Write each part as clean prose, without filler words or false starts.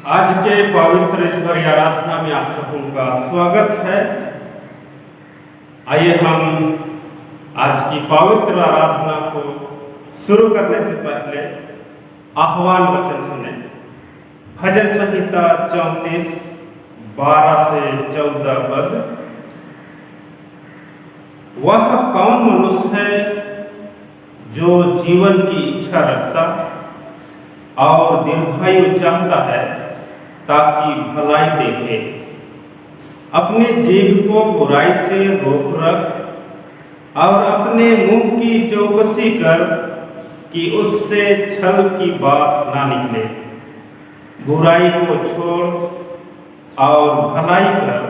आज के पवित्र ईश्वरीय आराधना में आप सबों का स्वागत है। आइए हम आज की पवित्र आराधना को शुरू करने से पहले आह्वान वचन सुने। भजन संहिता 34 12 से 14 पद। वह कौन मनुष्य है जो जीवन की इच्छा रखता और दीर्घायु चाहता है ताकि भलाई देखे, अपने जीभ को बुराई से रोक रख और अपने मुंह की चौकसी कर कि उससे छल की बात ना निकले। बुराई को छोड़ और भलाई कर,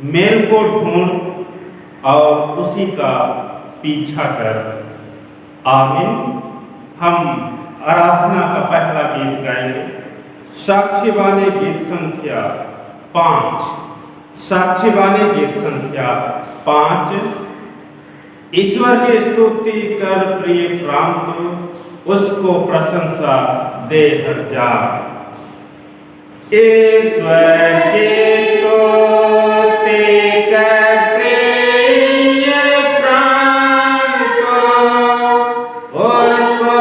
मेल को ढूंढ और उसी का पीछा कर। आमीन। हम आराधना का पहला गीत गाएंगे, साक्षी बाने गीत संख्या 5। साक्षी बाने गीत संख्या 5। ईश्वर की स्तुति कर प्रिय प्रांत, उसको प्रशंसा दे हर जा। ईश्वर की स्तुति कर प्रिय प्रांत, उसको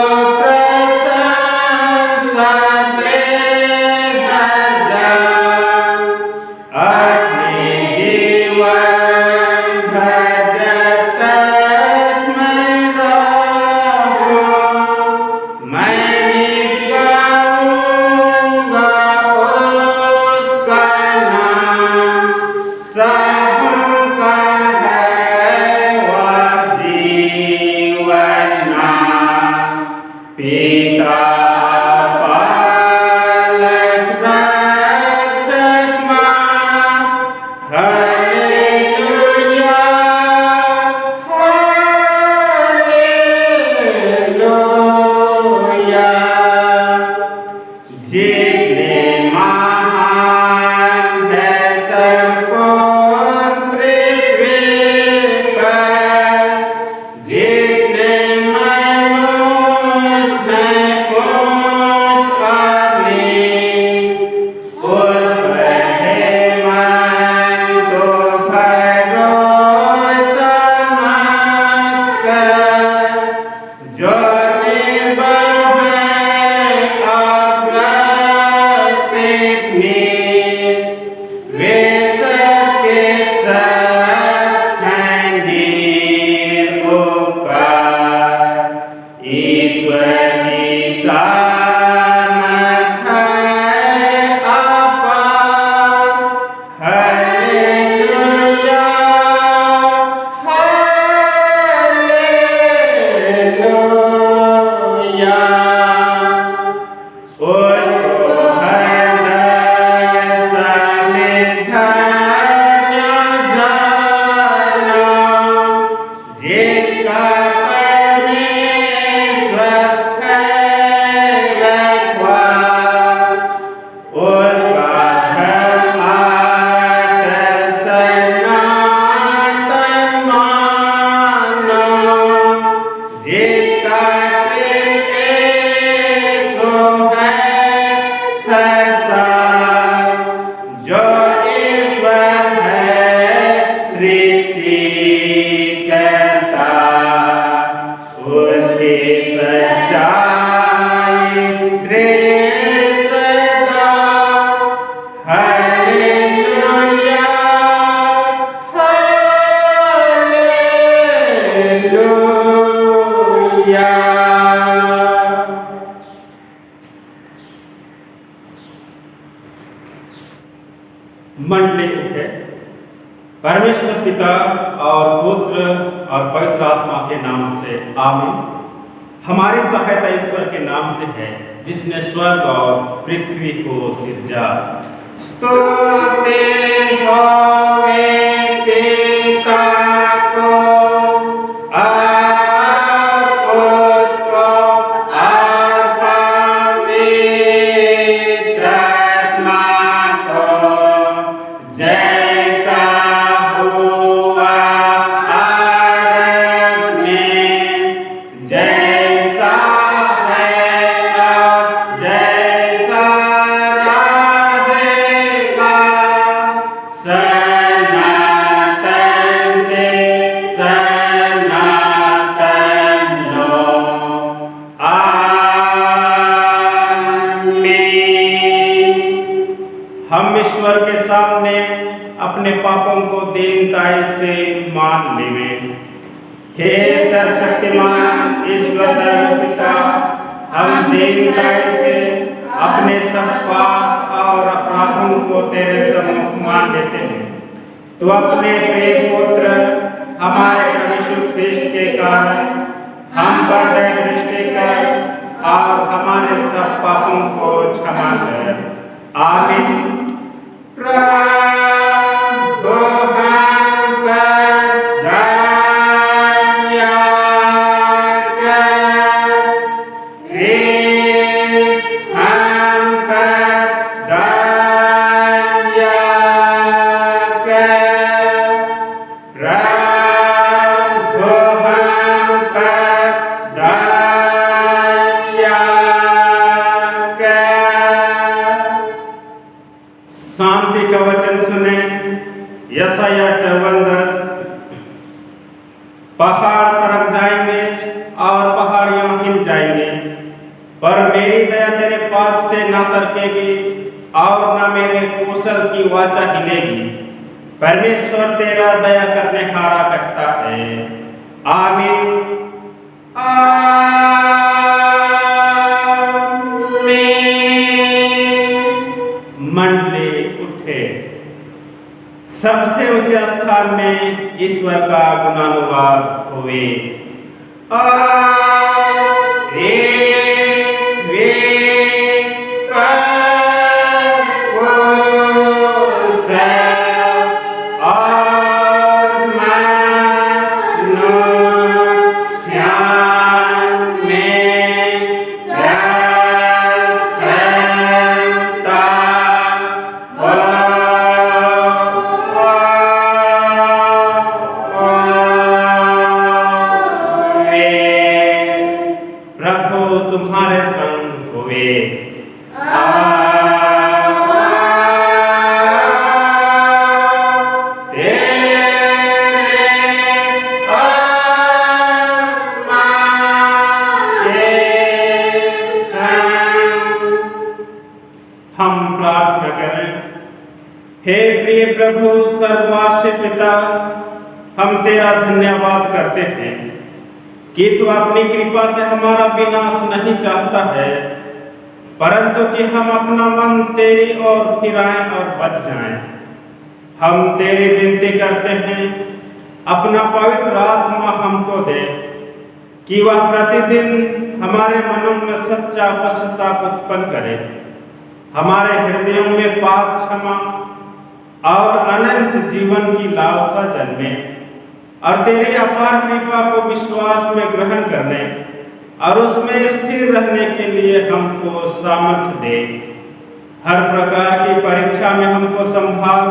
मंडली उठे। परमेश्वर पिता और पुत्र और पवित्र आत्मा के नाम से आमीन। हमारी सहायता ईश्वर के नाम से है जिसने स्वर्ग और पृथ्वी को सिरजा। स्तुति होवे पिता को जैसा है जैसा मान लेवे। हे सर्वशक्तिमान ईश्वर दयालु पिता, हम दीनताई से अपने सब पाप और अपराधों को तेरे सम्मुख मान लेते हैं। तू अपने प्रिय पुत्र हमारे प्रभु यीशु ख्रीष्ट के कारण हम पर दया दृष्टि कर और हमारे सब पापों को क्षमा कर। आमीन। प्रभु हम पर दया कर, ख्रीष्ट हम पर दया कर, प्रभु हम पर दया कर। शांति का वचन सुने। यशायाह 54:10। पहाड़ सरक जाएंगे और पहाड़ियां हिल जाएंगे, पर मेरी दया तेरे पास से ना सरकेगी और ना मेरे कौशल की वाचा हिलेगी। परमेश्वर तेरा दया करने हारा करता है। आमीन। मंडली उठे। सबसे ऊंचे स्थान में ईश्वर का गुणानुवाद होवे। तुम्हारे संग होवे। हम प्रार्थना करें। हे प्रिय प्रभु सर्ववासी पिता, हम तेरा धन्यवाद करते हैं कि तू अपनी कृपा से हमारा विनाश नहीं चाहता है, परंतु कि हम अपना मन तेरी ओर फिराएं और बच जाएं। हम तेरी विनती करते हैं, अपना पवित्र आत्मा हमको दे कि वह प्रतिदिन हमारे मनों में सच्चा पश्चाताप उत्पन्न करे, हमारे हृदयों में पाप क्षमा और अनंत जीवन की लालसा जन्मे, और तेरी अपार कृपा को विश्वास में ग्रहण करने और उसमें स्थिर रहने के लिए हमको सामर्थ्य दे। हर प्रकार की परीक्षा में हमको संभाल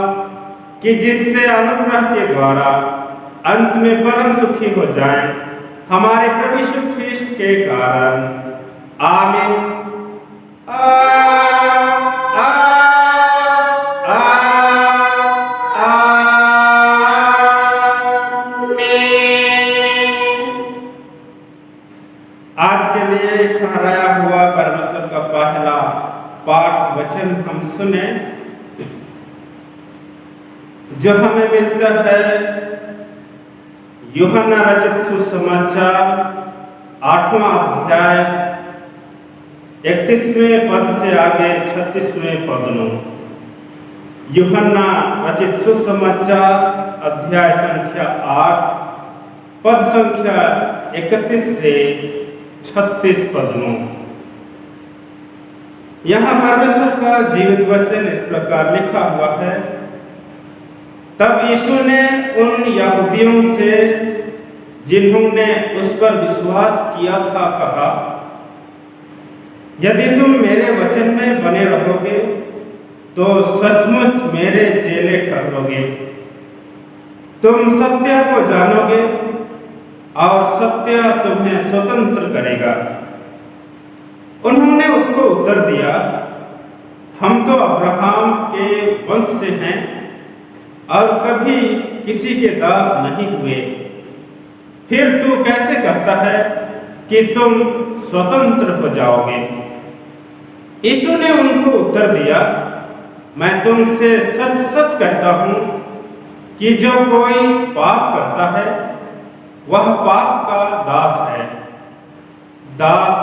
कि जिससे अनुग्रह के द्वारा अंत में परम सुखी हो जाएं, हमारे प्रभु यीशु ख्रीष्ट के कारण। आमीन। आज के लिए ठहराया हुआ परमेश्वर का पहला पाठ वचन हम सुने, जो हमें मिलता है यूहन्ना रचित सुसमाचार 8वां अध्याय 31वें पद से आगे 36वें पद में। यूहन्ना रचित सुसमाचार अध्याय संख्या 8 पद संख्या 31 से 36 पद में। यहाँ परमेश्वर का जीवित वचन इस प्रकार लिखा हुआ है। तब यीशु ने उन यहूदियों से जिन्होंने उस पर विश्वास किया था कहा, यदि तुम मेरे वचन में बने रहोगे तो सचमुच मेरे चेले ठहरोगे। तुम सत्य को जानोगे और सत्य तुम्हें स्वतंत्र करेगा। उन्होंने उसको उत्तर दिया, हम तो अब्राहम के वंश से हैं और कभी किसी के दास नहीं हुए, फिर तू कैसे कहता है कि तुम स्वतंत्र हो जाओगे? यीशु ने उनको उत्तर दिया, मैं तुमसे सच सच कहता हूँ कि जो कोई पाप करता है वह पाप का दास है। दास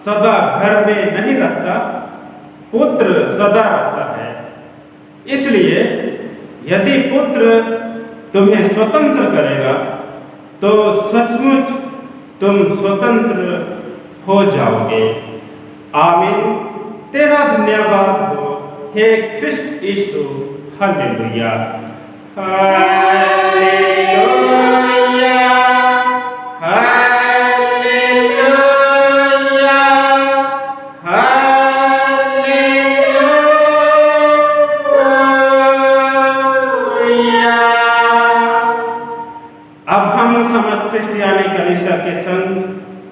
सदा घर में नहीं रहता, पुत्र सदा रहता है। इसलिए यदि पुत्र तुम्हें स्वतंत्र करेगा तो सचमुच तुम स्वतंत्र हो जाओगे। आमीन। तेरा धन्यवाद हो हे ख्रिस्ट यीशु। हालेलुया, हालेलुया, हालेलुया, हालेलुया। अब हम समस्त क्रिश्चियानी कलीसिया के संग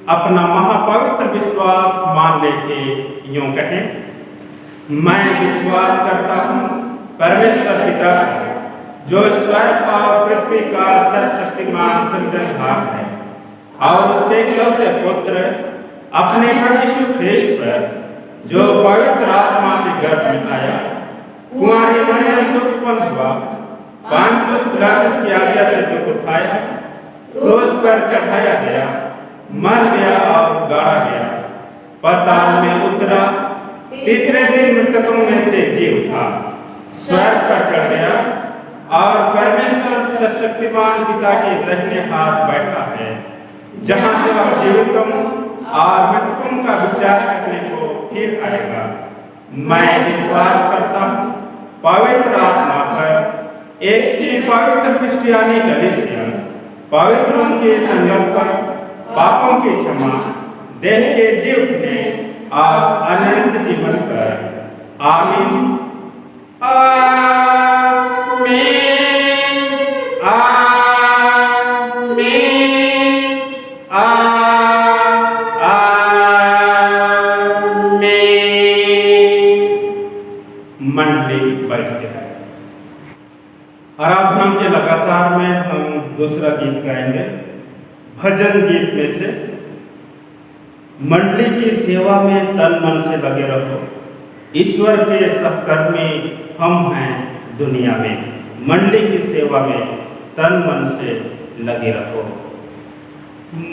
अपना महापवित्र विश्वास मान लेके यूं कहें, मैं विश्वास करता हूँ परमेश्वर पिता है, जो स्वर्ग और पृथ्वी का सर्वशक्तिमान सृजनहार है, और उसके इकलौते पुत्र अपने प्रभु यीशु ख्रिस्ट पर, जो पवित्र आत्मा से गर्भ में आया, कुंवारी मरियम से उत्पन्न हुआ, पांतियुस पिलातुस की आज्ञा से दुख उठाया, क्रूस पर चढ़ाया गया, मर गया और गाड़ा गया, पाताल में उतरा, तीसरे दिन मृतकों में से जी उठा, स्वर्ग पर चढ़ गया और परमेश्वर सर्वशक्तिमान पिता के दाहिने हाथ बैठा है, जहां से वह जीवितों और मृतकों का विचार करने को फिर आएगा। मैं विश्वास करता हूँ पवित्र आत्मा पर, एक ही पवित्र क्रिश्चियानी कलीसिया, पवित्रों के संगम पर, पापों की क्षमा, देह के जी उठने और अनंत जीवन पर। आमीन, आमीन, आमीन, आमीन। मंडली बैठ जाए। आराधना के लगातार में हम दूसरा गीत गाएंगे, भजन गीत में से मंडली की सेवा में तन मन से लगे रहो, ईश्वर के सहकर्मी हम हैं दुनिया में। मंडली की सेवा में तन मन से लगे रहो।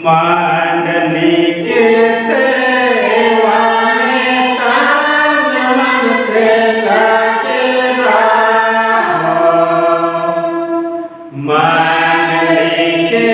मंडली के सेवा में तन मन से लगे रहो, मंडली के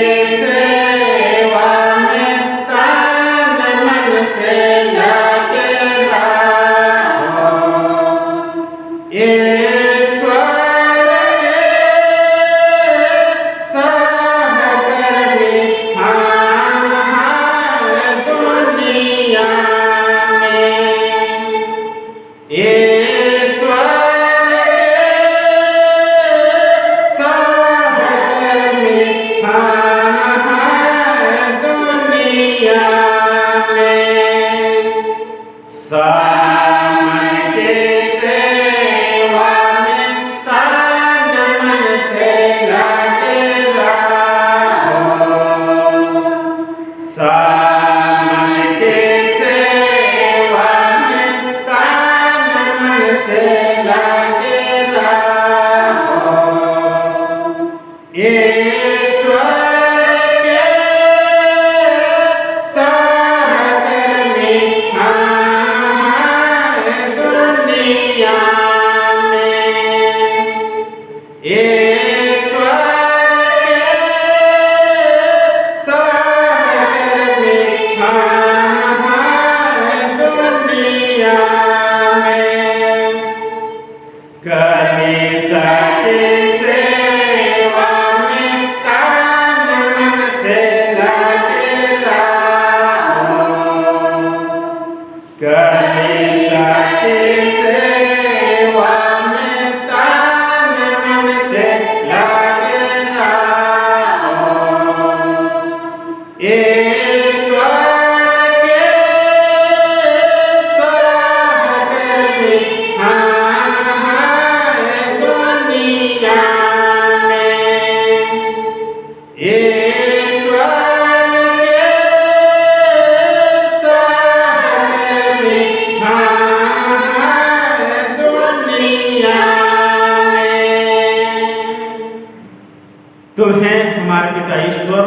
हमारे पिता ईश्वर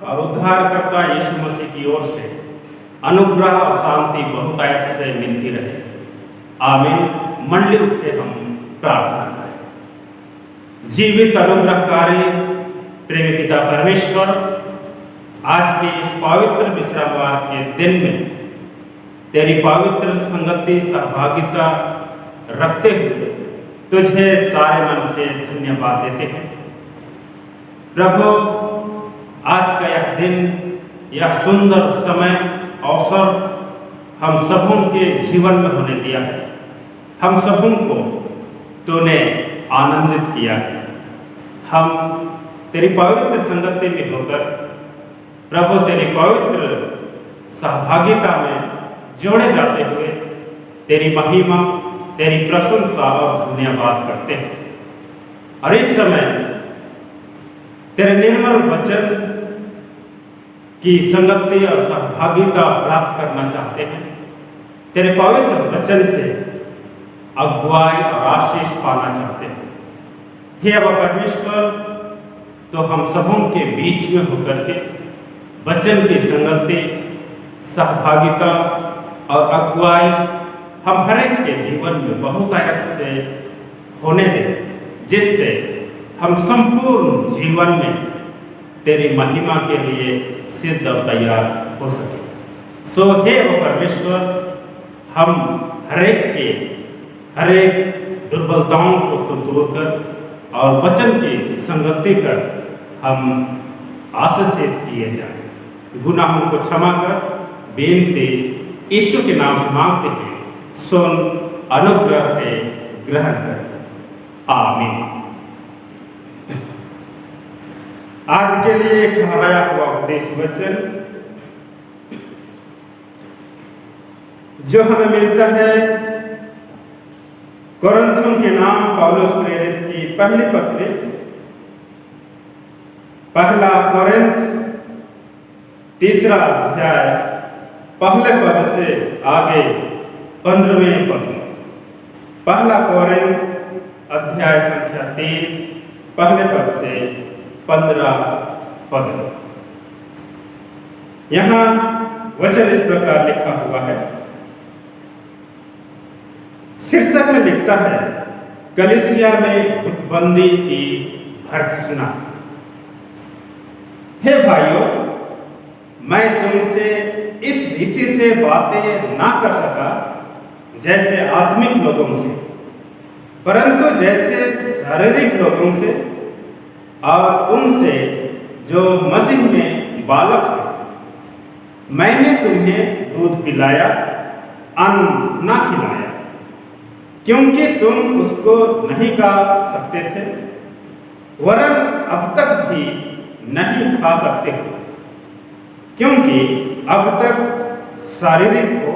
और उद्धारकर्ता यीशु मसीह की ओर से अनुग्रह और शांति बहुतायत से मिलती रहे। आमीन। मंडली उठे हम प्रार्थना करें। जीवित अनुग्रहकारी प्रेमी पिता परमेश्वर, आज के इस पवित्र विश्रामवार के दिन में तेरी पवित्र संगति सहभागिता रखते हुए तुझे सारे मन से धन्यवाद देते हैं। प्रभु, आज का यह दिन, यह सुंदर समय अवसर हम सबों के जीवन में होने दिया है। हम सबों को तूने आनंदित किया है। हम तेरी पवित्र संगति में होकर प्रभु तेरी पवित्र सहभागिता में जोड़े जाते हुए तेरी महिमा, तेरी प्रशंसा और धन्यवाद करते हैं। और इस समय तेरे निर्मल वचन की संगति और सहभागिता प्राप्त करना चाहते हैं। तेरे पवित्र वचन से अगुवाई और आशीष पाना चाहते हैं। हे अब परमेश्वर, तो हम सबों के बीच में होकर के वचन की संगति, सहभागिता और अगुवाई हम हर एक के जीवन में बहुतायत से होने दें, जिससे हम संपूर्ण जीवन में तेरी महिमा के लिए सिद्ध और तैयार हो सके। सो हे परमेश्वर, हम हर एक दुर्बलताओं को तो दूर कर और वचन की संगति कर हम आशीषित किए जाएं। गुनाहों को क्षमा कर बेनती यीशु के नाम से मांगते हैं। सुन, अनुग्रह से ग्रहण कर। आमीन। आज के लिए ठहराया हुआ उपदेश वचन जो हमें मिलता है कोरिन्थियों के नाम पौलुस प्रेरित की पहली पत्री, पहला कोरिन्थ 3 अध्याय पहले पद से आगे 15वें पद में। पहला कोरिन्थ अध्याय संख्या 3 पहले पद से 15 पद में। यहाँ वचन इस प्रकार लिखा हुआ है। शीर्षक में लिखता है, कलीसिया में गुटबंदी की भर्त्सना। हे भाइयों, मैं तुमसे इस रीति से बातें ना कर सका जैसे आत्मिक लोगों से, परंतु जैसे शारीरिक लोगों से और उनसे जो मसीह में बालक हैं। मैंने तुम्हें दूध पिलाया, अन्न ना खिलाया, क्योंकि तुम उसको नहीं खा सकते थे, वरन अब तक भी नहीं खा सकते हो, क्योंकि अब तक शारीरिक हो,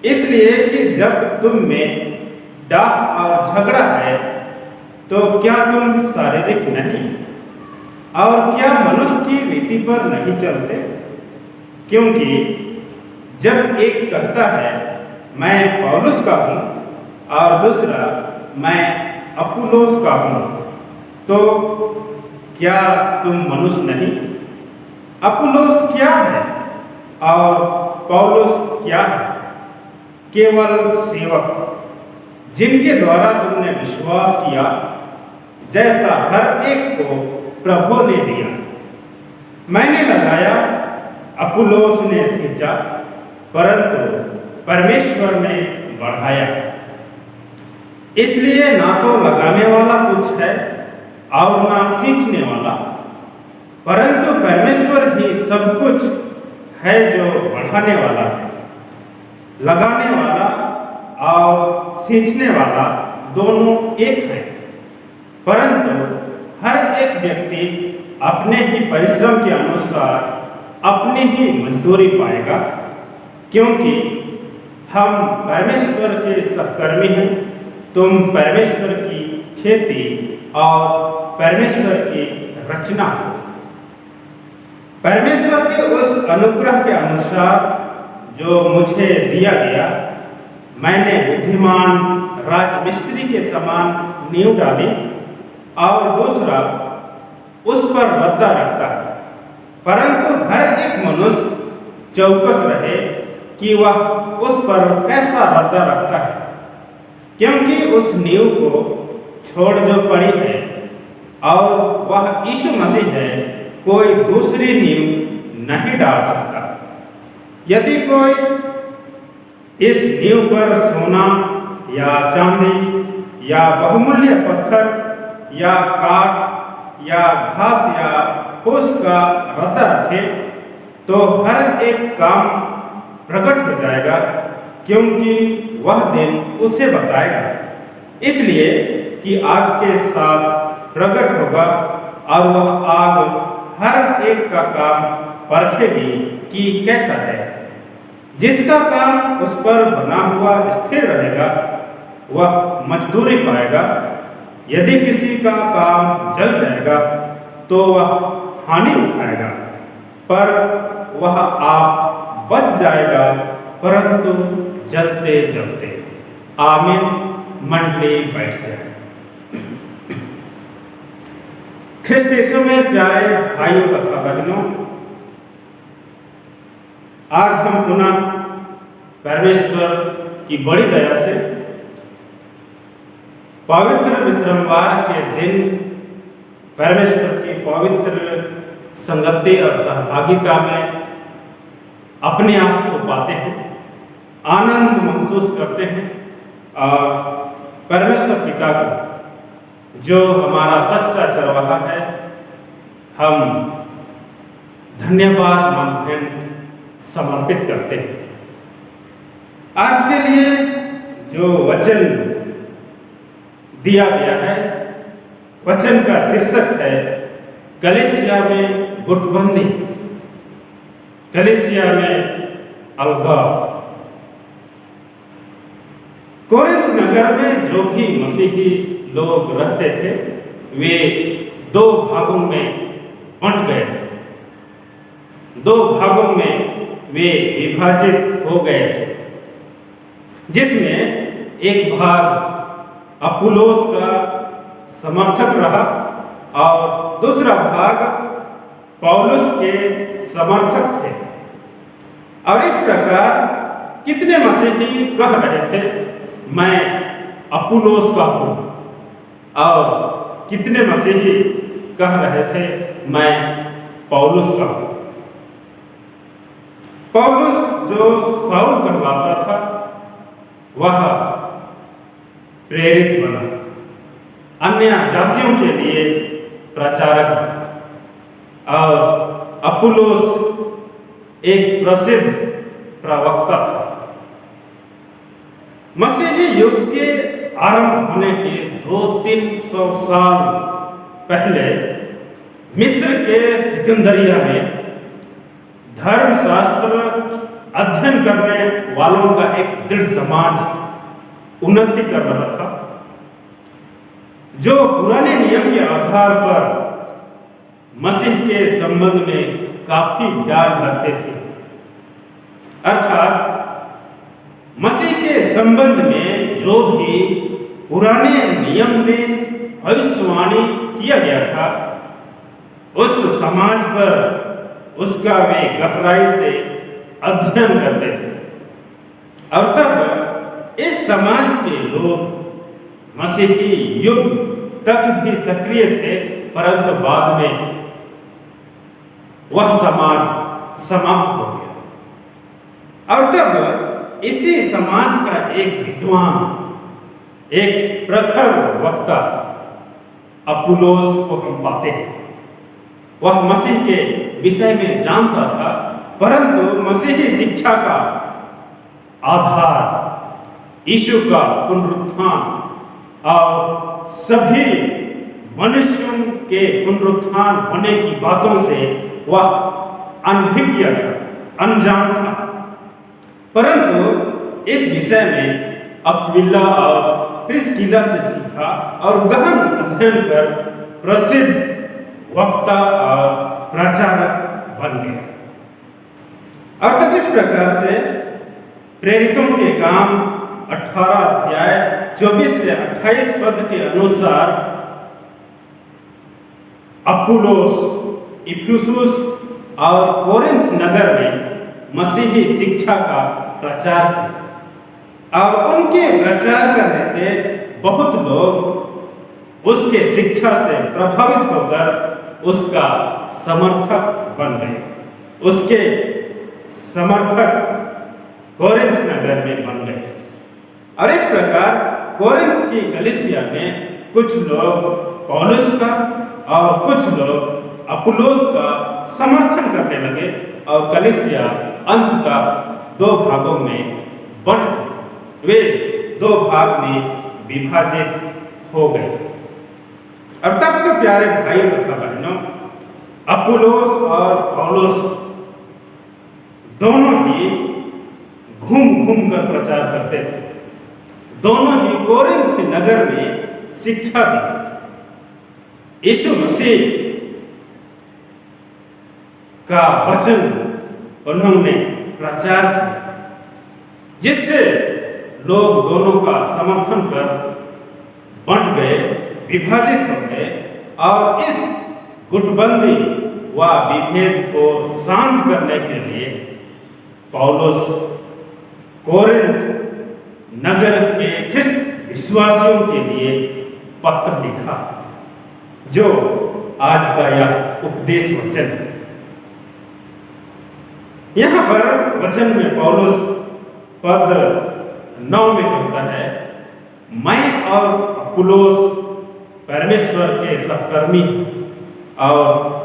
इसलिए कि जब तुम में डाह और झगड़ा है तो क्या तुम शारीरिक नहीं और क्या मनुष्य की रीति पर नहीं चलते? क्योंकि जब एक कहता है मैं पौलुस का हूँ और दूसरा मैं अपुल्लोस का हूँ, तो क्या तुम मनुष्य नहीं? अपुल्लोस क्या है और पौलुस क्या है? केवल सेवक, जिनके द्वारा तुमने विश्वास किया, जैसा हर एक को प्रभु ने दिया। मैंने लगाया, अपुल्लोस ने सींचा, परंतु परमेश्वर ने बढ़ाया। इसलिए ना तो लगाने वाला कुछ है और ना सींचने वाला, परंतु परमेश्वर ही सब कुछ है जो बढ़ाने वाला है। लगाने वाला और सींचने वाला दोनों एक हैं, परंतु हर एक व्यक्ति अपने ही परिश्रम के अनुसार अपनी ही मजदूरी पाएगा, क्योंकि हम परमेश्वर के सहकर्मी हैं। तुम परमेश्वर की खेती और परमेश्वर की रचना हो। परमेश्वर के उस अनुग्रह के अनुसार जो मुझे दिया गया, मैंने बुद्धिमान राजमिस्त्री के समान नींव डाली और दूसरा उस पर रद्दा रखता है, परंतु हर एक मनुष्य चौकस रहे कि वह उस पर कैसा रद्दा रखता है, क्योंकि उस नींव को छोड़ जो पड़ी है और वह यीशु मसीह है, कोई दूसरी नींव नहीं डाल सकता। यदि कोई इस नींव पर सोना या चांदी या बहुमूल्य पत्थर या काठ या घास या फूस का रद्दा रखे तो हर एक काम प्रकट हो जाएगा, क्योंकि वह दिन उसे बताएगा। इसलिए कि आग के साथ प्रकट होगा और वह आग हर एक का काम परखेगी कि कैसा है। जिसका काम उस पर बना हुआ स्थिर रहेगा वह मजदूरी पाएगा। यदि किसी का काम जल जाएगा तो वह हानि उठाएगा, पर वह आप बच जाएगा, परंतु जलते जलते। आमीन। मंडली बैठ जाए। ख्रिस्त यीशु में प्यारे भाइयों तथा बहनों, आज हम पुनः परमेश्वर की बड़ी दया से पवित्र विश्रामवार के दिन परमेश्वर की पवित्र संगति और सहभागिता में अपने आप को पाते हैं, आनंद महसूस करते हैं और परमेश्वर पिता को, जो हमारा सच्चा चरवाहा है, हम धन्यवाद मन भेंट समर्पित करते हैं। आज के लिए जो वचन दिया गया है, वचन का शीर्षक है कलीसिया में गुटबंदी, कलीसिया में अलगाव। कोरिन्थ नगर में जो भी मसीही लोग रहते थे वे दो भागों में बंट गए थे, दो भागों में वे विभाजित हो गए थे, जिसमें एक भाग अपुल्लोस का समर्थक रहा और दूसरा भाग पौलुस के समर्थक थे। और इस प्रकार कितने मसीही कह रहे थे मैं अपुल्लोस का हूं, और कितने मसीही कह रहे थे मैं पौलुस का हूं। पौलुस जो शाऊल कहलाता था वह प्रेरित बना, अन्य जातियों के लिए प्रचारक बना, और अपुल्लोस एक प्रसिद्ध प्रवक्ता था। मसीही युग के आरंभ होने के 200-300 साल पहले मिस्र के सिकंदरिया में धर्मशास्त्र अध्ययन करने वालों का एक दृढ़ समाज उन्नति कर रहा था, जो पुराने नियम के आधार पर मसीह के संबंध में काफी ध्यान रखते थे। अर्थात मसीह के संबंध में जो भी पुराने नियम में भविष्यवाणी किया गया था, उस समाज पर उसका वे गहराई से अध्ययन करते थे। और तब इस समाज के लोग मसीही युग तक भी सक्रिय थे, परंतु बाद में वह समाज समाप्त हो गया। और तब इसी समाज का एक विद्वान, एक प्रखर वक्ता अपुल्लोस को हम पाते हैं। वह मसीह के विषय में जानता था, परंतु मसीही शिक्षा का आधार यीशु का पुनरुत्थान और सभी मनुष्यों के पुनरुत्थान होने की बातों से वह अनभिज्ञ था, अनजान था। परंतु इस विषय में अक्विला और प्रिस्किला से सीखा और गहन अध्ययन कर प्रसिद्ध वक्ता और प्रचारक बन गया। और तब इस प्रकार से प्रेरितों के काम 18 अध्याय 24 से 28 पद के अनुसार अपुल्लोस, इफिसुस और कोरिन्थ नगर में मसीही शिक्षा का प्रचार किया और उनके प्रचार करने से बहुत लोग उसके शिक्षा से प्रभावित होकर उसका समर्थक बन गए। उसके समर्थक कोरिन्थ नगर में बन गए और इस प्रकार कोरिन्थ की कलीसिया में कुछ लोग पौलुस का और कुछ लोग अपुल्लोस का समर्थन करने लगे और कलीसिया अंततः दो भागों में बंट गई। वे दो भाग में विभाजित हो गए। और तब तो प्यारे भाई तथा बहनों, अपुल्लोस और पौलुस दोनों ही घूम घूम कर प्रचार करते थे। दोनों ही कोरिन्थ नगर में शिक्षा दी। यीशु मसीह का वचन उन्होंने प्रचार किया, जिससे लोग दोनों का समर्थन कर बंट गए, विभाजित हो गए और इस गुटबंदी व विभेद को शांत करने के लिए पौलुस कोरिन्थ नगर के ख्रिस्त विश्वासियों के लिए पत्र लिखा, जो आज का यह उपदेश वचन है। यहाँ पर वचन में पौलुस पद 9 में कहता है, मैं और अपुल्लोस परमेश्वर के सहकर्मी और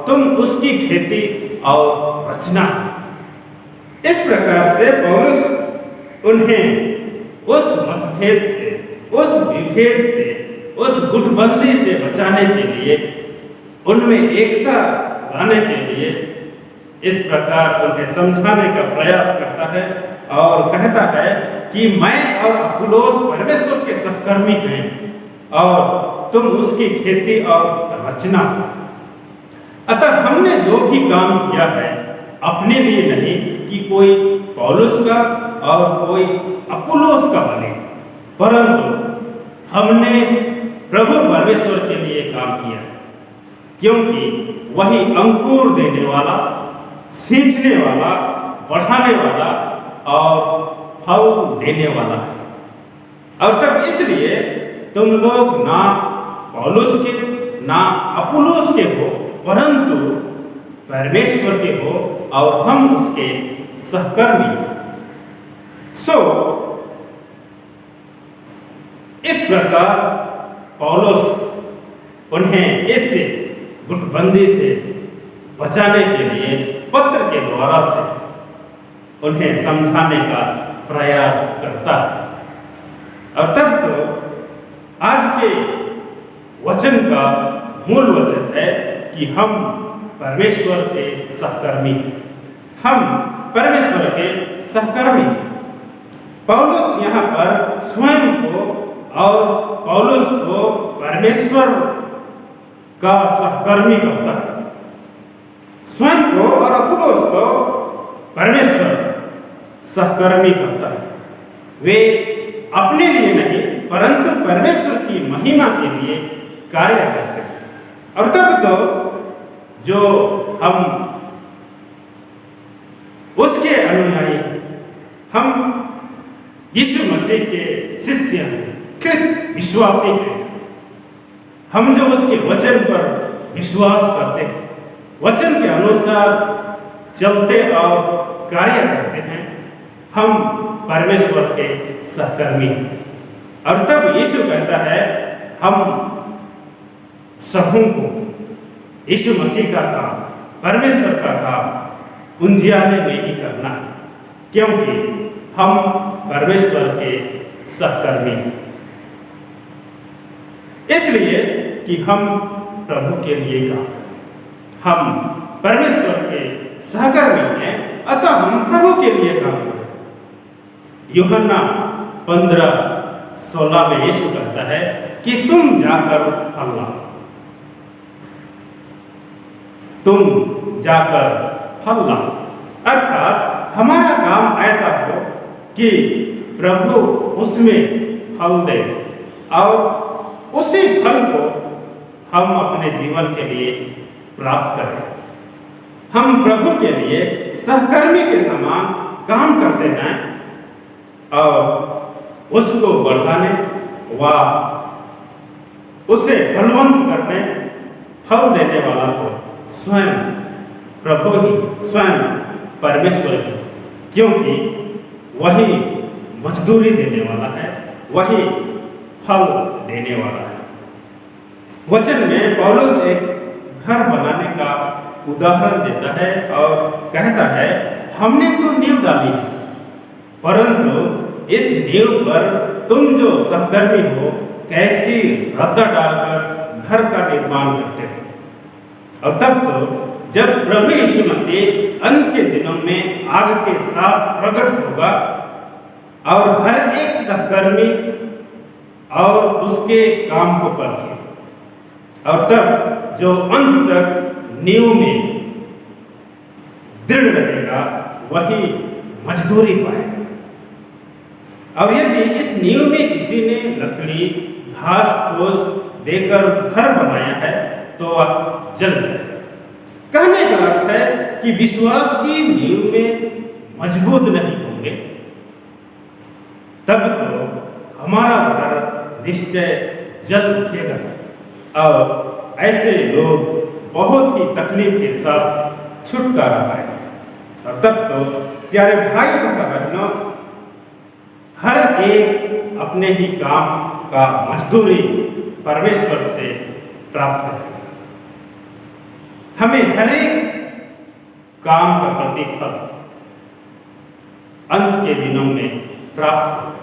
तुम उसकी खेती और रचना। इस प्रकार से पौलुस उन्हें उस मतभेद से, उस विभेद से, उस गुटबंदी से बचाने के लिए, उनमें एकता लाने के लिए इस प्रकार उन्हें समझाने का प्रयास करता है और कहता है कि मैं और अपुल्लोस परमेश्वर के सहकर्मी हैं और तुम उसकी खेती और रचना। अतः हमने जो भी काम किया है अपने लिए नहीं कि कोई पौलुस का और कोई अपुल्लोस का बने, परंतु हमने प्रभु परमेश्वर के लिए काम किया, क्योंकि वही अंकुर देने वाला, सींचने वाला, बढ़ाने वाला और फल देने वाला है। और तब इसलिए तुम लोग ना पौलुस के ना अपुल्लोस के हो, परंतु परमेश्वर के हो और हम उसके सहकर्मी। इस प्रकार पौलुस उन्हें इस गुटबंदी से बचाने के लिए पत्र के द्वारा से उन्हें समझाने का प्रयास करता है। और तब तो आज के वचन का मूल वचन है कि हम परमेश्वर के सहकर्मी हैं। हम परमेश्वर के सहकर्मी हैं। पौलुस यहाँ पर स्वयं को और पौलुस को परमेश्वर का सहकर्मी कहता है। स्वयं को और अपुल्लोस को परमेश्वर सहकर्मी कहता है। वे अपने लिए नहीं परंतु परमेश्वर की महिमा के लिए कार्य करते हैं। और तब तो जो हम उसके अनुयायी, हम यीशु मसीह के शिष्य हैं, ख्रिस्त विश्वासी हैं, हम जो उसके वचन पर विश्वास करते हैं, वचन के अनुसार चलते और कार्य करते हैं, हम परमेश्वर के सहकर्मी हैं। और तब यीशु कहता है हम सबों को यीशु मसीह का काम, परमेश्वर का काम उंजियाने में ही करना है, क्योंकि हम परमेश्वर के सहकर्मी हैं। इसलिए कि हम प्रभु के लिए काम करें, हम परमेश्वर के सहकर्मी हैं, अतः हम प्रभु के लिए काम करें। यूहन्ना 15:16 में यीशु कहता है कि तुम जाकर फल लाओ, तुम जाकर फल लाओ। अर्थात हमारा काम ऐसा हो कि प्रभु उसमें फल दे और उसी फल को हम अपने जीवन के लिए प्राप्त करें। हम प्रभु के लिए सहकर्मी के समान काम करते जाएं और उसको बढ़ाने व उसे फलवंत करने, फल देने वाला तो स्वयं प्रभु ही, स्वयं परमेश्वर ही, क्योंकि वही मजदूरी देने वाला है, वही फल देने वाला है। वचन में पौलुस एक घर बनाने का उदाहरण देता है और कहता है, हमने तो नींव डाली है, परंतु इस नींव पर तुम जो सहकर्मी हो कैसी रद्दा डालकर घर का निर्माण करते हो। और तब तो जब प्रभु यीशु मसीह अंत के दिनों में आग के साथ प्रकट होगा और हर एक सहकर्मी और उसके काम को परखे, और तब जो अंत तक नींव में दृढ़ रहेगा वही मजदूरी पाएगा। और यदि इस नींव में किसी ने लकड़ी, घास फूस देकर घर बनाया है तो वह जल जाएगा। कहने का अर्थ है कि विश्वास की नींव में मजबूत नहीं होंगे तब तो हमारा घर निश्चय जल उठेगा और ऐसे लोग बहुत ही तकलीफ के साथ छुटकारा पाएंगे। और तब तो प्यारे भाई तथा बहनों, हर एक अपने ही काम का मजदूरी परमेश्वर से प्राप्त करेगा। हमें हर एक काम का प्रतिफल अंत के दिनों में प्राप्त होगा।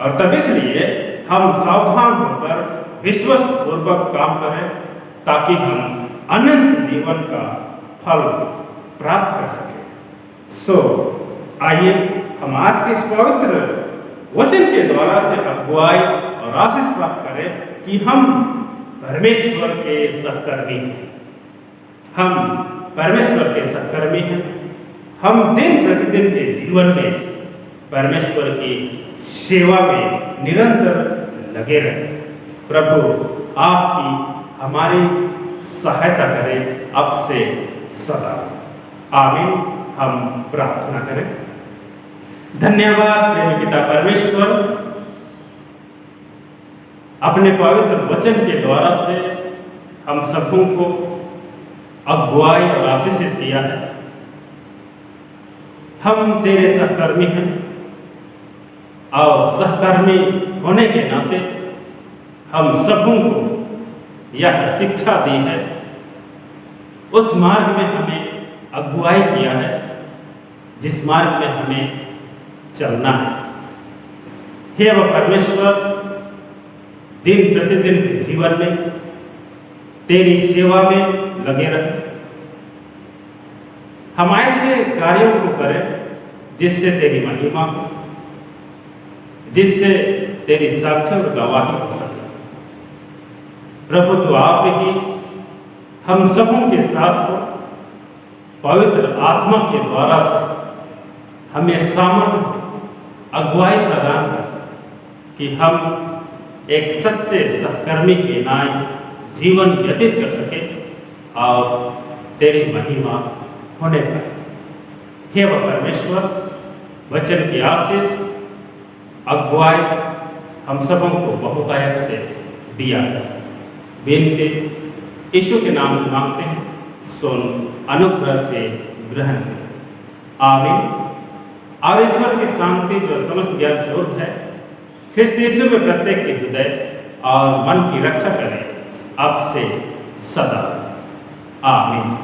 और तब इसलिए हम सावधान होकर विश्वास पूर्वक काम करें ताकि हम अनंत जीवन का फल प्राप्त कर सकें। आइए हम आज के इस पवित्र वचन के द्वारा से अगुवाई और आशीष प्राप्त करें कि हम परमेश्वर के सहकर्मी हैं। हम परमेश्वर के सहकर्मी हैं। हम दिन प्रतिदिन के जीवन में परमेश्वर की सेवा में निरंतर लगे रहें। प्रभु आप ही हमारी सहायता करें अब से सदा। आमीन। हम प्रार्थना करें। धन्यवाद प्रेमी पिता परमेश्वर, अपने पवित्र वचन के द्वारा से हम सबों को अगुवाई और आशीषित किया है। हम तेरे सहकर्मी हैं और सहकर्मी होने के नाते हम सबों को यह शिक्षा दी है, उस मार्ग में हमें अगुवाई किया है जिस मार्ग में हमें चलना है। हे वह परमेश्वर, दिन प्रतिदिन के जीवन में तेरी सेवा में लगे रहे। हम ऐसे कार्यों को करें जिससे तेरी महिमा हो, जिससे तेरी साक्ष्य और गवाही हो सके। प्रभु तो आप ही हम सबों के साथ हो, पवित्र आत्मा के द्वारा से हमें सामर्थ्य अगुवाई प्रदान कर कि हम एक सच्चे सहकर्मी के नाय जीवन व्यतीत कर सके और तेरी महिमा होने पाए। हे वह परमेश्वर, वचन की आशीष अगुवाई हम सबों को बहुतायत से दिया है। बेनती यीशु के नाम से मांगते हैं, सुन अनुग्रह से ग्रहण करें। आमीन। और ईश्वर की शांति जो समस्त ज्ञान से ऊर्ध्व है, ख्रिस्त यीशु में प्रत्येक के हृदय और मन की रक्षा करें अब से सदा। आमीन।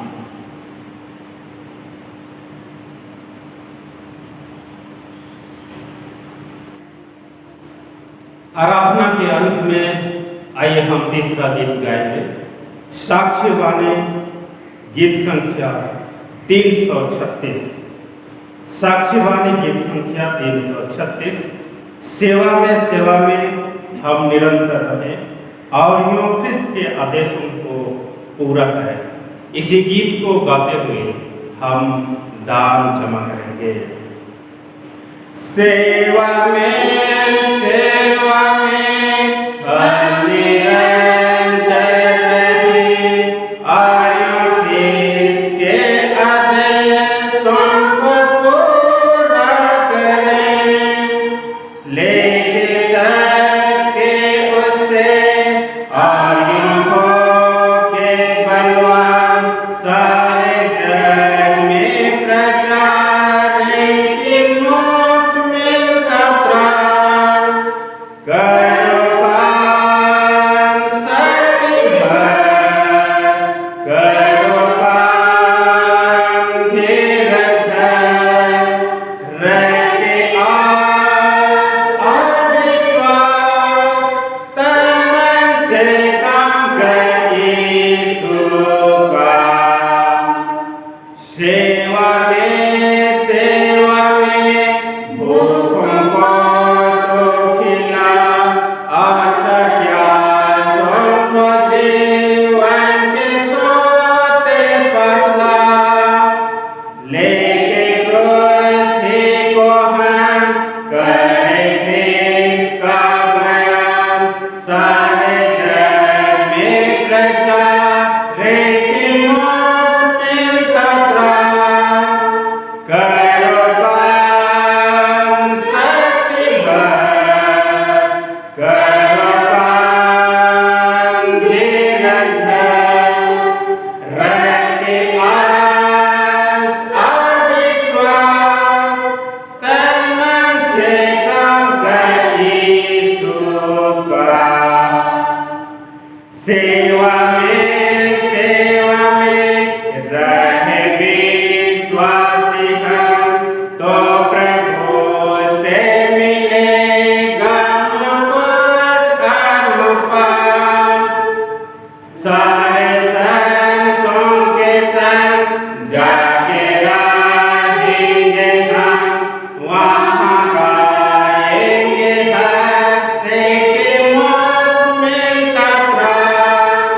आराधना के अंत में आइए हम तीसरा गीत गाएंगे। साक्ष्यवाणी गीत संख्या 336। साक्ष्यवाणी गीत संख्या 336। सेवा में हम निरंतर रहें और यूं ख्रिस्त के आदेशों को पूरा करें। इसी गीत को गाते हुए हम दान जमा करेंगे। सेवा में हम निरंतर रहें और सेवा में भूखों को तो खिला, असहायों को जीवन के सोते पसला, लेके क्रूसी को हम करें ख्रिस्त का बयान, सारे जग में प्रचार की मौत मिलता त्राण। करो काम शक्ति भर, करो काम धीरज धर, रखे आस और विश्वास, तन मन से काम कर यीशु का। सेवा में रहे विश्वासी हम, तो प्रभु से मिलेगा मुकुट अनुपम। सारे संतों के संग जाके रहेंगे हम, वहाँ गाएंगे हंसे के मुँह मिलता त्राण।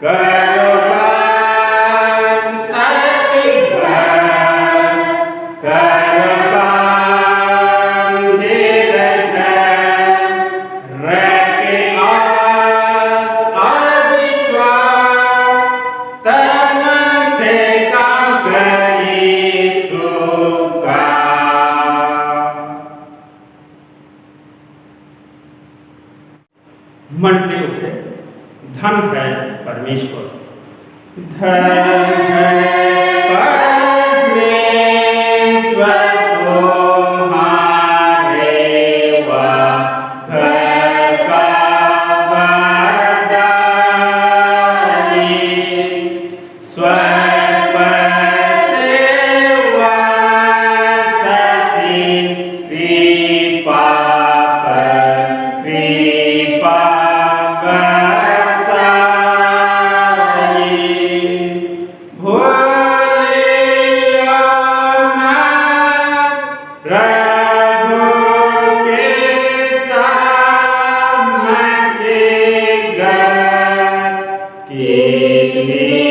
करो काम शक्ति भर, करो काम धीरज धर, रखे आस और विश्वास, तन मन से काम कर यीशु का। मंडली उठे। धन है परमेश्वर, धन है परमेश्वर तुम्हारे घर का वरदानी, स्वर्ग पर सेवासी, कृपा बरसाई। भूलियो मत प्रभु के सामने घर, कितनी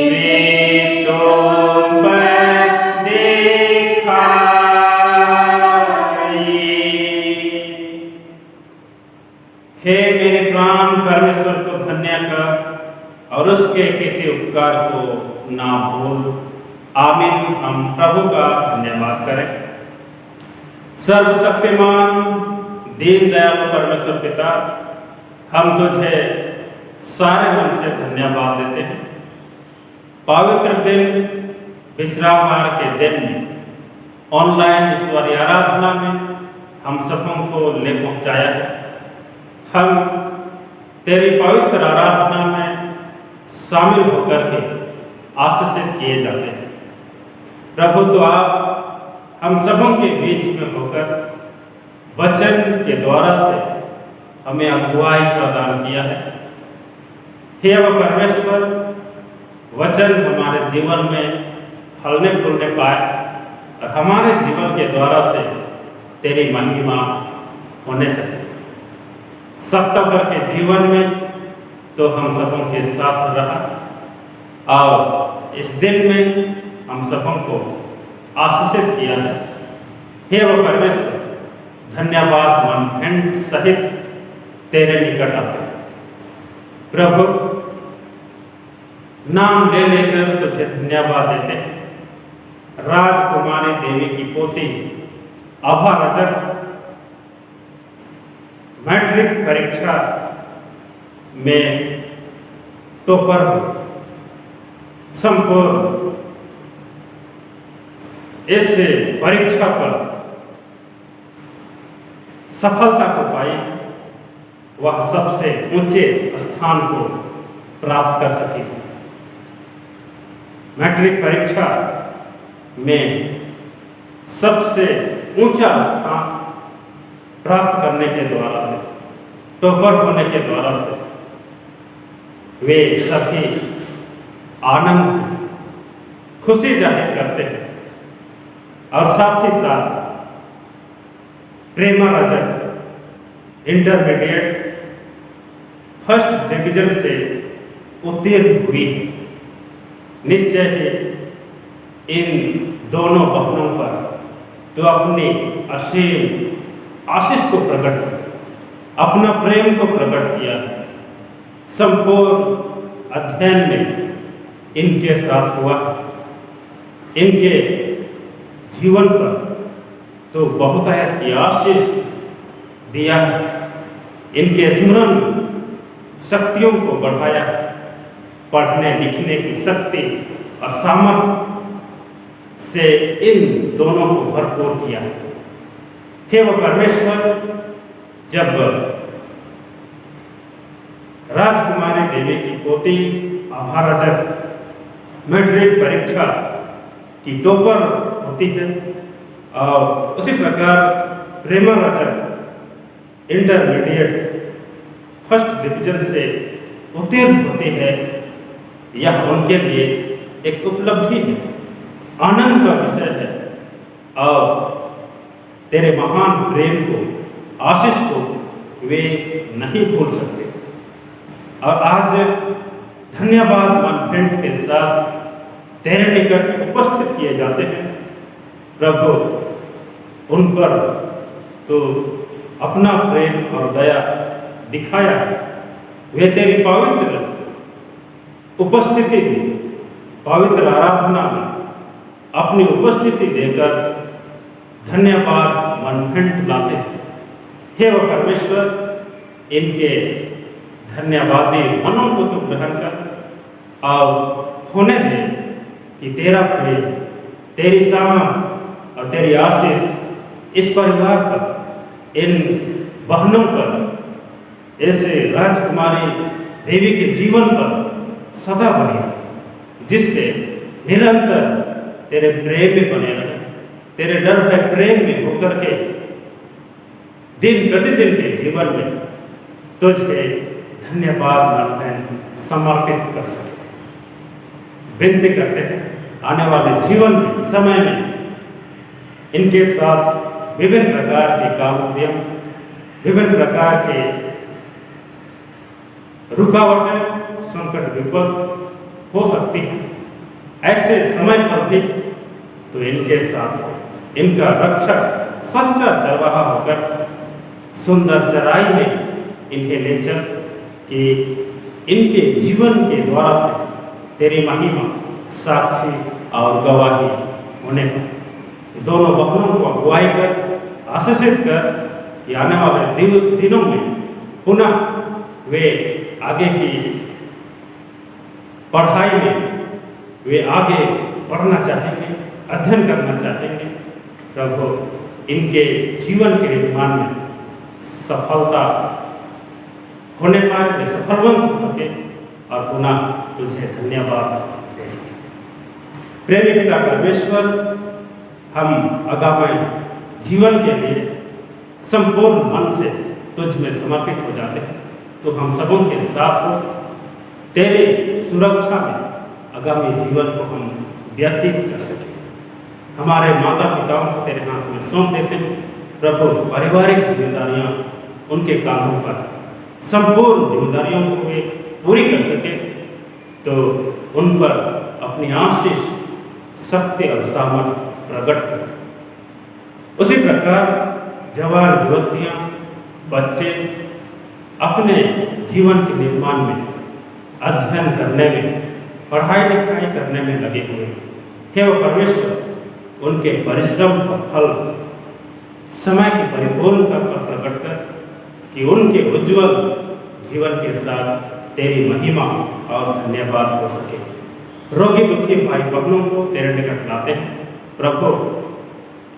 प्रीत तुम पर दिखाई। हे मेरे प्राण परमेश्वर को धन्य कर और उसके किसी उपकार को ना भूल। आमीन। हम प्रभु का धन्यवाद करें। सर्वशक्तिमान दीन दयालु परमेश्वर पिता, हम तुझे सारे मन से धन्यवाद देते हैं। पवित्र दिन विश्रामवार के दिन में ऑनलाइन ईश्वरीय आराधना में हम सबों को ले पहुंचाया है। हम तेरी पवित्र आराधना में शामिल होकर के आशीषित किए जाते हैं। प्रभु, तो आप हम सबों के बीच में होकर वचन के द्वारा से हमें अगुवाई प्रदान किया है। हे परमेश्वर, वचन हमारे जीवन में फलने फूलने पाए और हमारे जीवन के द्वारा से तेरी महिमा होने सके। सप्ताह भर के जीवन में तो हम सबों के साथ रहा और इस दिन में हम सबों को आशीषित किया है। हे परमेश्वर, धन्यवाद मन भेंट सहित तेरे निकट आते हैं। प्रभु, नाम ले लेकर तुझे धन्यवाद देते हैं। राजकुमारी देवी की पोती आभा रजक मैट्रिक परीक्षा में टॉपर संपूर्ण इस परीक्षा पर सफलता को पाई, वह सबसे ऊंचे स्थान को प्राप्त कर सकी। मैट्रिक परीक्षा में सबसे ऊंचा स्थान प्राप्त करने के द्वारा से, टॉपर होने के द्वारा से वे सभी आनंद खुशी जाहिर करते हैं और साथ ही साथ प्रेमा रजक इंटरमीडिएट फर्स्ट डिवीजन से उत्तीर्ण हुई। निश्चय ही इन दोनों बहनों पर तो अपनी असीम आशीष को प्रकट किया, अपना प्रेम को प्रकट किया। संपूर्ण अध्ययन में इनके साथ हुआ, इनके जीवन पर तो बहुतायत की आशीष दिया, इनके स्मरण शक्तियों को बढ़ाया, पढ़ने लिखने की शक्ति और सामर्थ्य से इन दोनों को भरपूर किया। हे वो परमेश्वर, जब राजकुमारी देवी की पोती आभा रजक मैट्रिक परीक्षा की टॉपर होती है और उसी प्रकार प्रेमा रजक इंटरमीडिएट फर्स्ट डिवीजन से उत्तीर्ण होती है, यह उनके लिए एक उपलब्धि है, आनंद का विषय है और तेरे महान प्रेम को, आशीष को वे नहीं भूल सकते। और आज धन्यवाद मन भेंट के साथ तेरे निकट उपस्थित किए जाते हैं। प्रभु, उन पर तो अपना प्रेम और दया दिखाया, वे तेरी पवित्र उपस्थिति में, पवित्र आराधना में अपनी उपस्थिति देकर धन्यवाद मन भेंट लाते हैं। हे वो परमेश्वर, इनके धन्यवादी मनों को तो ग्रहण कर और होने दे कि तेरा प्रेम, तेरी सामर्थ और तेरी आशीष इस परिवार पर, इन बहनों पर, ऐसे राजकुमारी देवी के जीवन पर सदा बनी रहे, जिससे निरंतर तेरे प्रेम में बने रहे, तेरे डर भय प्रेम में होकर के दिन प्रतिदिन के जीवन में तुझे धन्यवाद मन समर्पित कर सके। विनती करते हैं आने वाले जीवन में, समय में इनके साथ विभिन्न प्रकार के काम उद्यम, विभिन्न प्रकार के रुकावटें, संकट विपद हो सकती हैं। ऐसे समय पर भी तो इनके साथ हो, इनका रक्षक सच्चा चरवाहा होकर सुंदर चराई में इन्हें ले चल कि इनके जीवन के द्वारा से तेरी महिमा, साक्षी और गवाही होने पर दोनों बहनों को अगुवाई कर, आशीषित कर कि आने वाले दिनों में पुनः वे आगे की पढ़ाई में वे आगे पढ़ना चाहेंगे, अध्ययन करना चाहेंगे। प्रभु, इनके जीवन के निर्माण में सफलता होने पाए, वे सफलवंत हो सके और पुनः तुझे धन्यवाद दे सके। प्रेमी पिता परमेश्वर, हम आगामी जीवन के लिए संपूर्ण मन से तुझ में समर्पित हो जाते हैं। तो हम सबों के साथ हो, तेरे सुरक्षा में आगामी जीवन को हम व्यतीत कर सकें। हमारे माता पिताओं को तेरे हाथ में सौंप देते हैं। प्रभु, पारिवारिक जिम्मेदारियां उनके कांधों पर, संपूर्ण जिम्मेदारियों को वे पूरी कर सके, तो उन पर अपनी आशीष, शक्ति और सामर्थ्य प्रकट कर। उसी प्रकार जवान युवतियां, बच्चे अपने जीवन के निर्माण में, अध्ययन करने में, पढ़ाई लिखाई करने में लगे हुए हैं। हे वो परमेश्वर, उनके परिश्रम का फल समय की परिपूर्णता पर प्रकट कर कि उनके उज्जवल जीवन के साथ तेरी महिमा और धन्यवाद हो सके। रोगी दुखी भाई बहनों को तेरे निकट लाते हैं। प्रभु,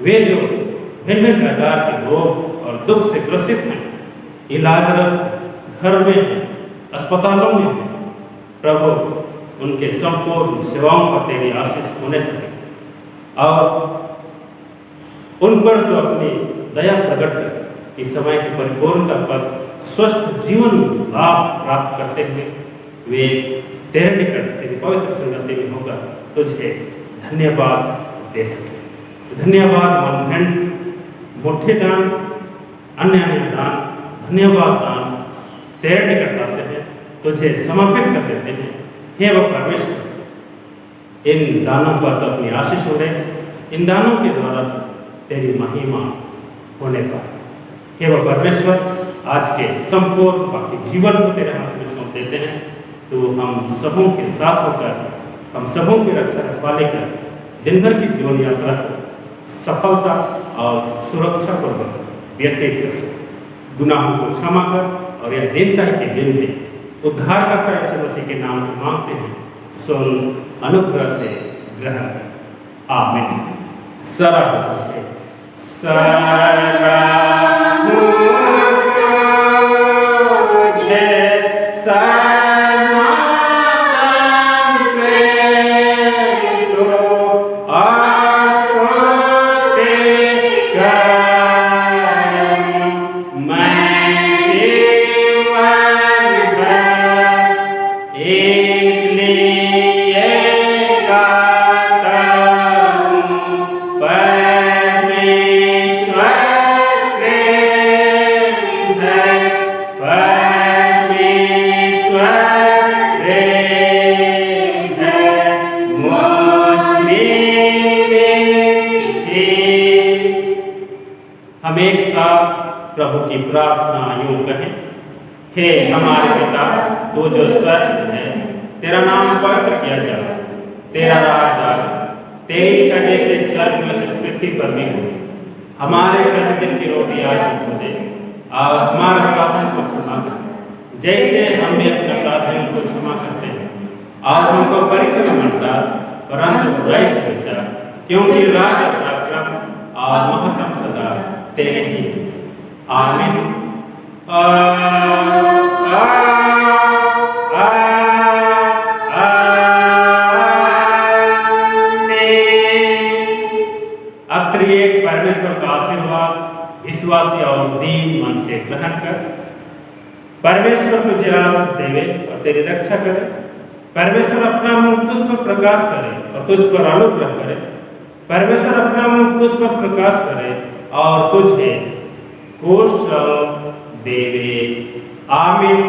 वे जो भिन्न भिन्न प्रकार के रोग और दुख से ग्रसित हैं, इलाजरत घर में हैं, अस्पतालों में हैं, प्रभु उनके संपूर्ण सेवाओं पर तेरी आशीष होने सके और उन पर तो अपनी दया प्रकट कर कि समय की परिपूर्णता पर स्वस्थ जीवन लाभ प्राप्त करते हुए वे तेरे निकट, तेरी पवित्र संगति में होकर तुझे धन्यवाद दे सके। धन्यवाद मनघंट, मोठे दान, अन्य दान, धन्यवाद दान तेरे निकट लाते हैं, तुझे समर्पित कर देते हैं। हे वो परमेश्वर, इन दानों पर तो अपनी आशीष हो रहे, इन दानों के द्वारा से तेरी महिमा होने पर हे वो परमेश्वर, आज के संपूर्ण बाकी जीवन को तेरे हाथ में सौंप देते हैं। तो हम सबों के साथ होकर, हम सबों की रक्षा रखवाले कर दिन भर की जीवन यात्रा को सफलता और सुरक्षा पूर्वक व्यतीत कर सके। गुनाहों को क्षमा कर और यह दीनता के दिन दे। उद्धार करता यीशु मसीह के नाम से मांगते हैं, सुन, अनुग्रह से ग्रहण कर। आमीन। सरा तुझे, सरा हम एक साथ प्रभु की प्रार्थना यूं कहें। हे हमारे पिता, तू जो स्वर्ग में है, तेरा नाम पवित्र किया जाए, तेरा राज आए, तेरी इच्छा जैसे स्वर्ग में से पृथ्वी पर भी हो। हमारे प्रतिदिन की रोटी आज हमको दे, और हमारे अपराधों को क्षमा कर जैसे हम भी अपने अपराधियों को क्षमा करते हैं, और हमको परीक्षा में मत डाल, परंतु बुराई से बचा, क्योंकि राज, पराक्रम और महत्तम सदा तेरे ही। आमीन। अब त्रिएक परमेश्वर का आशीर्वाद विश्वासी और दीन मन से ग्रहण कर। परमेश्वर तुझे आशीष देवे और तेरी रक्षा करे। परमेश्वर अपना मुख तुझ पर प्रकाश करे और तुझ पर अनुग्रह करे। परमेश्वर अपना मुख तुझ पर प्रकाश करे और तुझे कुशल देवे। आमीन।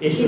यीशु